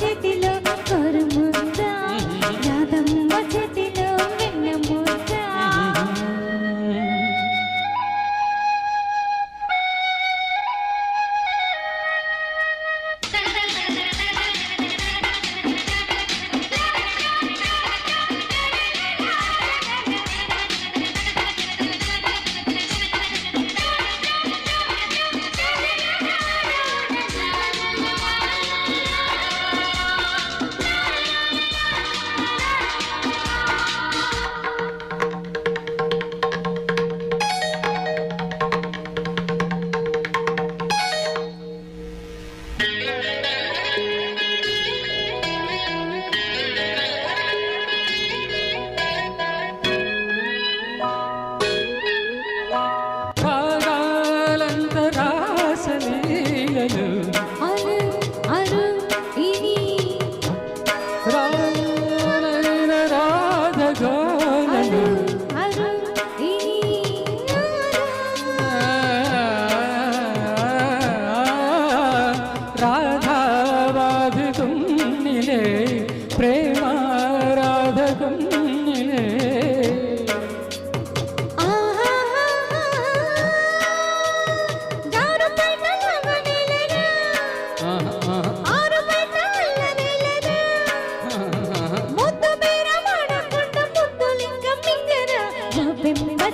చేతిలో కొరుముద్ద రాధమ్మ చేతిలో వెన్నముద్ద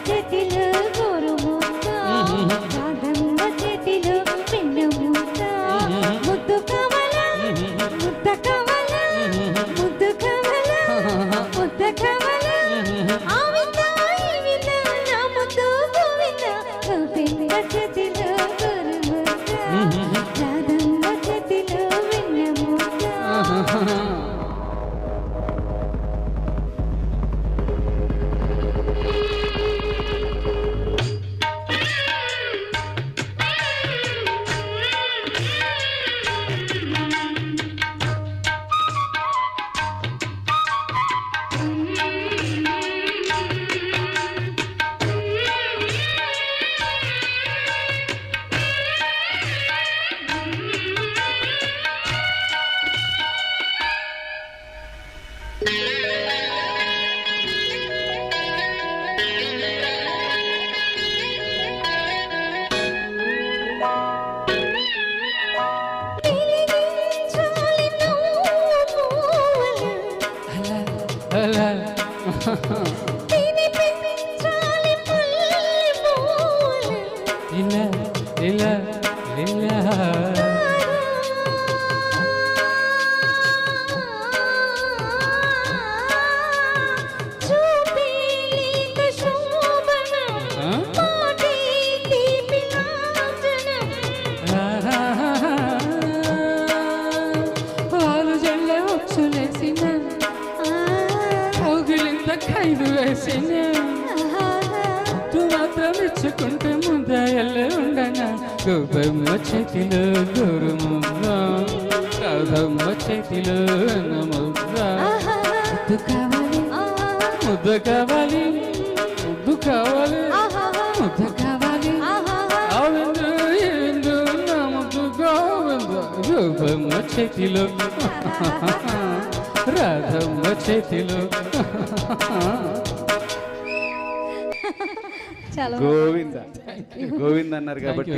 చేతిలో గోరుముద్ద రాధమ్మ చేతిలో వెన్నముద్ద ముద్దు కావాలా ముద్ద కావాలా ముద్దు కావాలా ముద్ద కావాలా ఆ వింద ఈ వింద నా ముద్దు గోవింద గోవింద చేతిలో గోరుముద్ద రాధమ్మ చేతిలో వెన్నముద్ద మెచ్చుకుంటే ముందయల్లే ఉండగా గోపమ్మ చేతిలో గోరుముద్ద రాధమ్మ చేతిలో వెన్నముద్ద ముద్దు కావాలి ముద్దు కావాలి ముద్దు కావాలి ముద్దు కావాలి ఆవిందు ఏందు నా ముద్దు గోవింద గోపమ్మ చేతిలో రాధమ్మ చేతిలో గోవింద గోవింద అన్నారు కాబట్టి